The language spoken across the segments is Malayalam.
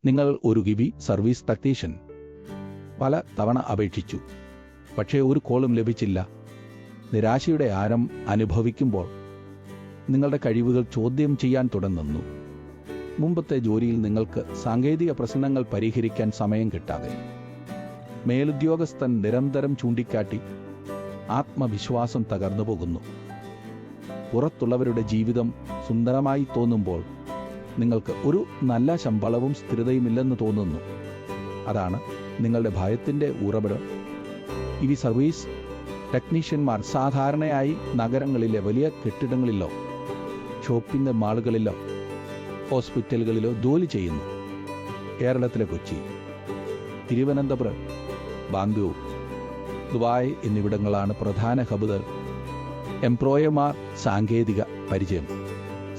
നിങ്ങൾ ഒരു ഗിവി സർവീസ് ടെക്നീഷ്യൻ പല തവണ അപേക്ഷിച്ചു, പക്ഷേ ഒരു കോളും ലഭിച്ചില്ല. നിരാശയുടെ ആരം അനുഭവിക്കുമ്പോൾ നിങ്ങളുടെ കഴിവുകൾ ചോദ്യം ചെയ്യാൻ തുടങ്ങുന്നു. മുമ്പത്തെ ജോലിയിൽ നിങ്ങൾക്ക് സാങ്കേതിക പ്രശ്നങ്ങൾ പരിഹരിക്കാൻ സമയം കിട്ടാതെ മേലുദ്യോഗസ്ഥൻ നിരന്തരം ചൂണ്ടിക്കാട്ടി ആത്മവിശ്വാസം തകർന്നു പോകുന്നു. പുറത്തുള്ളവരുടെ ജീവിതം സുന്ദരമായി തോന്നുമ്പോൾ നിങ്ങൾക്ക് ഒരു നല്ല ശമ്പളവും സ്ഥിരതയുമില്ലെന്ന് തോന്നുന്നു. അതാണ് നിങ്ങളുടെ ഭയത്തിൻ്റെ ഉറവിടം. ഈ സർവീസ് ടെക്നീഷ്യന്മാർ സാധാരണയായി നഗരങ്ങളിലെ വലിയ കെട്ടിടങ്ങളിലോ ഷോപ്പിംഗ് മാളുകളിലോ ഹോസ്പിറ്റലുകളിലോ ജോലി ചെയ്യുന്നു. കേരളത്തിലെ കൊച്ചി, തിരുവനന്തപുരം, ബാംഗ്ലൂർ, ദുബായ് എന്നിവിടങ്ങളാണ് പ്രധാന ഹബുകൾ. എംപ്ലോയർമാർ സാങ്കേതിക പരിചയം,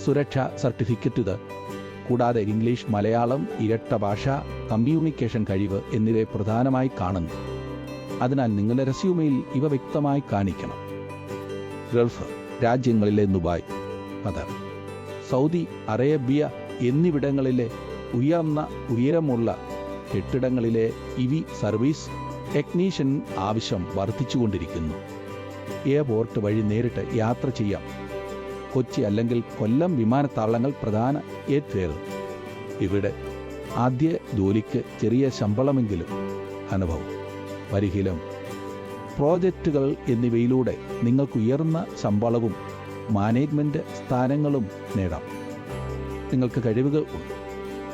സുരക്ഷാ സർട്ടിഫിക്കറ്റുകൾ, കൂടാതെ ഇംഗ്ലീഷ്, മലയാളം, ഇരട്ട ഭാഷ, കമ്മ്യൂണിക്കേഷൻ കഴിവ് എന്നിവയെ പ്രധാനമായി കാണുന്നു. അതിനാൽ നിങ്ങളുടെ റെസ്യൂമെയിൽ ഇവ വ്യക്തമായി കാണിക്കണം. ഗൾഫ് രാജ്യങ്ങളിലെ ദുബായ്, ഖത്തർ, സൗദി അറേബ്യ എന്നിവിടങ്ങളിലെ ഉയരമുള്ള കെട്ടിടങ്ങളിലെ ഇവി സർവീസ് ടെക്നീഷ്യൻ ആവശ്യം വർദ്ധിച്ചുകൊണ്ടിരിക്കുന്നു. എയർപോർട്ട് വഴി നേരിട്ട് യാത്ര ചെയ്യാം. കൊച്ചി അല്ലെങ്കിൽ കൊല്ലം വിമാനത്താവളങ്ങൾ പ്രധാന എയർവേകൾ. ഇവിടെ ആദ്യ ജോലിക്ക് ചെറിയ ശമ്പളമെങ്കിലും അനുഭവം, പരിശീലനം, പ്രോജക്റ്റുകൾ എന്നിവയിലൂടെ നിങ്ങൾക്ക് ഉയർന്ന ശമ്പളവും മാനേജ്മെൻറ്റ് സ്ഥാനങ്ങളും നേടാം. നിങ്ങൾക്ക് കഴിവുകൾ ഉണ്ട്,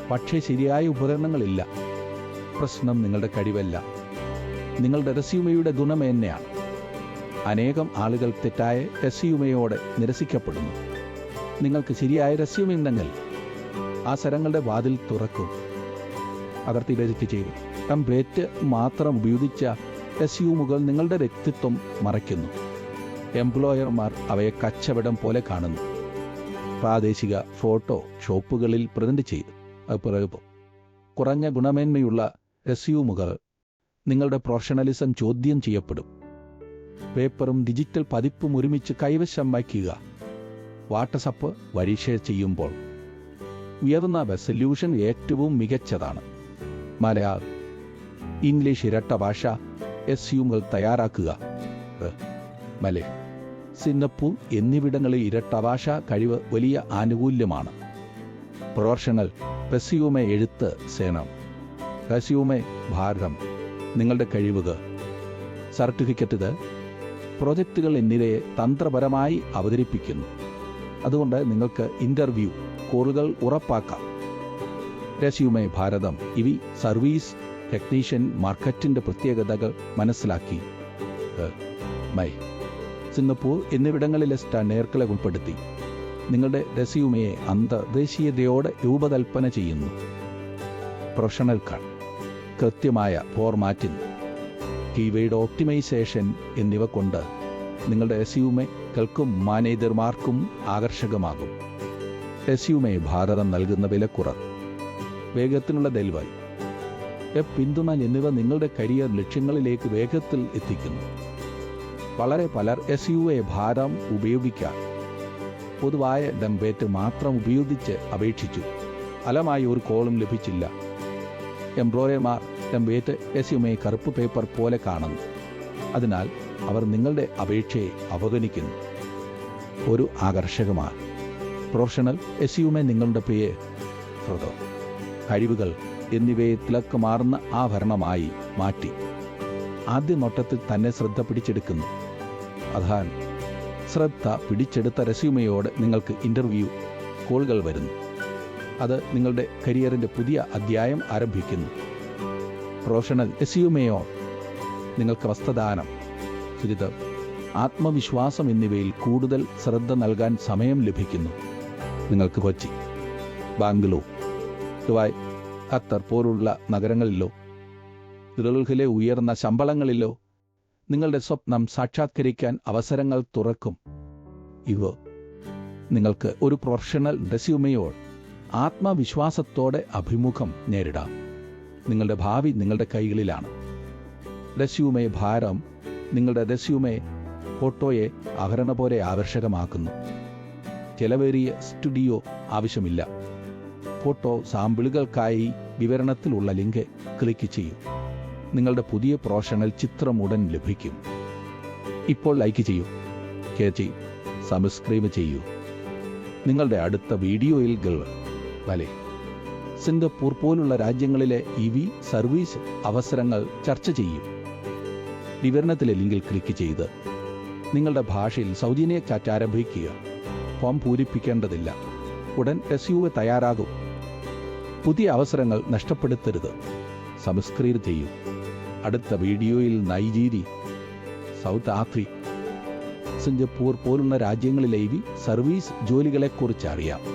പക്ഷേ ശരിയായ ഉപകരണങ്ങളില്ല. പ്രശ്നം നിങ്ങളുടെ കഴിവല്ല, നിങ്ങളുടെ റെസ്യൂമെയുടെ ഗുണമേന്മയാണ്. അനേകം ആളുകൾ തെറ്റായ റെസ്യൂമെയോടെ നിരസിക്കപ്പെടുന്നു. നിങ്ങൾക്ക് ശരിയായ റെസ്യൂമെ ഉണ്ടെങ്കിൽ ആ സ്ഥലങ്ങളുടെ വാതിൽ തുറക്കും. അതിർത്തി ബേസിറ്റ് ചെയ്തു ടെംപ്ലേറ്റ് മാത്രം ഉപയോഗിച്ച റെസ്യൂമുകൾ നിങ്ങളുടെ വ്യക്തിത്വം മറയ്ക്കുന്നു. എംപ്ലോയർമാർ അവയെ കച്ചവടം പോലെ കാണുന്നു. പ്രാദേശിക ഫോട്ടോ ഷോപ്പുകളിൽ പ്രസന്റ് ചെയ്തു കുറഞ്ഞ ഗുണമേന്മയുള്ള റെസ്യൂമുകൾ നിങ്ങളുടെ പ്രൊഫഷണലിസം ചോദ്യം ചെയ്യപ്പെടും. പേപ്പറും ഡിജിറ്റൽ പതിപ്പും ഒരുമിച്ച് കൈവശം വയ്ക്കുക. വാട്ട്സ്ആപ്പ് വഴി ഷെയർ ചെയ്യുമ്പോൾ ഉയർന്ന റെസല്യൂഷൻ ഏറ്റവും മികച്ചതാണ്. മലയാളം, ഇംഗ്ലീഷ് ഇരട്ട ഭാഷ റെസ്യൂമുകൾ തയ്യാറാക്കുക. മലയാളം, സിംഗപ്പൂർ എന്നിവിടങ്ങളിൽ ഇരട്ട ഭാഷ കഴിവ് വലിയ ആനുകൂല്യമാണ്. പ്രൊഫഷണൽ റെസ്യൂമെ എഴുത്ത് സേനം, റെസ്യൂമെ ഭാരം, നിങ്ങളുടെ കഴിവുകൾ, സർട്ടിഫിക്കറ്റുകൾ, പ്രോജക്റ്റുകൾ എന്നിവയെ തന്ത്രപരമായി അവതരിപ്പിക്കുന്നു. അതുകൊണ്ട് നിങ്ങൾക്ക് ഇൻ്റർവ്യൂ കോളുകൾ ഉറപ്പാക്കാം. റെസ്യൂമെ ഭാരതം ഇവി സർവീസ് ടെക്നീഷ്യൻ മാർക്കറ്റിൻ്റെ പ്രത്യേകതകൾ മനസ്സിലാക്കി സിംഗപ്പൂർ എന്നിവിടങ്ങളിലെ സ്റ്റാൻഡേർഡുകളെ ഉൾപ്പെടുത്തി നിങ്ങളുടെ റെസ്യൂമയെ അന്തർദേശീയതയോടെ രൂപകൽപ്പന ചെയ്യുന്നു. പ്രൊഫഷണൽ കാർഡ്, കൃത്യമായ ഫോർമാറ്റിംഗ്, കീവേഡ് ഓപ്റ്റിമൈസേഷൻ എന്നിവ കൊണ്ട് നിങ്ങളുടെ റെസ്യൂമെകൾക്കും മാനേജർമാർക്കും ആകർഷകമാകും. റെസ്യൂമെ ഭാരതം നൽകുന്ന വിലക്കുറവ്, വേഗത്തിനുള്ള ഡെലിവറി, പിന്തുണ എന്നിവ നിങ്ങളുടെ കരിയർ ലക്ഷ്യങ്ങളിലേക്ക് വേഗത്തിൽ എത്തിക്കുന്നു. വളരെ പലർ റെസ്യൂമെ ഭാരം ഉപയോഗിക്കാൻ പൊതുവായ ടെംപ്ലേറ്റ് മാത്രം ഉപയോഗിച്ച് അപേക്ഷിച്ചു. ഫലമായി ഒരു കോളും ലഭിച്ചില്ല. എംപ്ലോയർമാർ ടെംപ്ലേറ്റ് റെസ്യൂമെ കറുപ്പ് പേപ്പർ പോലെ കാണുന്നു. അതിനാൽ അവർ നിങ്ങളുടെ അപേക്ഷയെ അവഗണിക്കുന്നു. ഒരു ആകർഷകമാണ് പ്രൊഫഷണൽ റെസ്യൂമെ നിങ്ങളുടെ പേര്, കഴിവുകൾ എന്നിവയെ തിളക്കമാർന്ന ആഭരണമായി മാറ്റി ആദ്യ നോട്ടത്തിൽ തന്നെ ശ്രദ്ധ പിടിച്ചെടുക്കുന്നു. അതാണ് ശ്രദ്ധ പിടിച്ചെടുത്ത റെസ്യൂമെയോടെ നിങ്ങൾക്ക് ഇൻ്റർവ്യൂ കോളുകൾ വരുന്നു. അത് നിങ്ങളുടെ കരിയറിൻ്റെ പുതിയ അധ്യായം ആരംഭിക്കുന്നു. പ്രൊഫഷണൽ റെസ്യൂമെയോ നിങ്ങൾക്ക് വസ്ത്രദാനം, ശുചിത്വം, ആത്മവിശ്വാസം എന്നിവയിൽ കൂടുതൽ ശ്രദ്ധ നൽകാൻ സമയം ലഭിക്കുന്നു. നിങ്ങൾക്ക് കൊച്ചി, ബാംഗ്ലൂർ, ദുബായ്, ഖത്തർ പോലുള്ള നഗരങ്ങളിലോ ഗൾഫിലെ ഉയർന്ന ശമ്പളങ്ങളിലോ നിങ്ങളുടെ സ്വപ്നം സാക്ഷാത്കരിക്കാൻ അവസരങ്ങൾ തുറക്കും. ഇവ നിങ്ങൾക്ക് ഒരു പ്രൊഫഷണൽ റെസ്യൂമെയോ ആത്മവിശ്വാസത്തോടെ അഭിമുഖം നേരിടാം. നിങ്ങളുടെ ഭാവി നിങ്ങളുടെ കൈകളിലാണ്. റെസ്യൂമെ ഭാരം നിങ്ങളുടെ റെസ്യൂമെ ഫോട്ടോയെ ആഭരണ പോലെ ആകർഷകമാക്കുന്നു. ചെലവേറിയ സ്റ്റുഡിയോ ആവശ്യമില്ല. ഫോട്ടോ സാമ്പിളുകൾക്കായി വിവരണത്തിലുള്ള ലിങ്ക് ക്ലിക്ക് ചെയ്യൂ. നിങ്ങളുടെ പുതിയ പ്രൊഫഷണൽ ചിത്രം ഉടൻ ലഭിക്കും. ഇപ്പോൾ ലൈക്ക് ചെയ്യൂ, ഷെയർ ചെയ്യൂ, സബ്സ്ക്രൈബ് ചെയ്യൂ. നിങ്ങളുടെ അടുത്ത വീഡിയോയിൽ വലെ സിംഗപ്പൂർ പോലുള്ള രാജ്യങ്ങളിലെ EV സർവീസ് അവസരങ്ങൾ ചർച്ച ചെയ്യും. വിവരണത്തിലെ ലിങ്കിൽ ക്ലിക്ക് ചെയ്ത് നിങ്ങളുടെ ഭാഷയിൽ സൗജന്യ ചാറ്റ് ആരംഭിക്കുക. ഫോം പൂരിപ്പിക്കേണ്ടതില്ല. ഉടൻ റെസ്യൂമെ തയ്യാറാകും. പുതിയ അവസരങ്ങൾ നഷ്ടപ്പെടുത്തരുത്. സബ്സ്ക്രൈബ് ചെയ്യൂ. അടുത്ത വീഡിയോയിൽ നൈജീരിയ, സൗത്ത് ആഫ്രിക്ക, സിംഗപ്പൂർ പോലുള്ള രാജ്യങ്ങളിലെ EV സർവീസ് ജോലികളെക്കുറിച്ച് അറിയാം.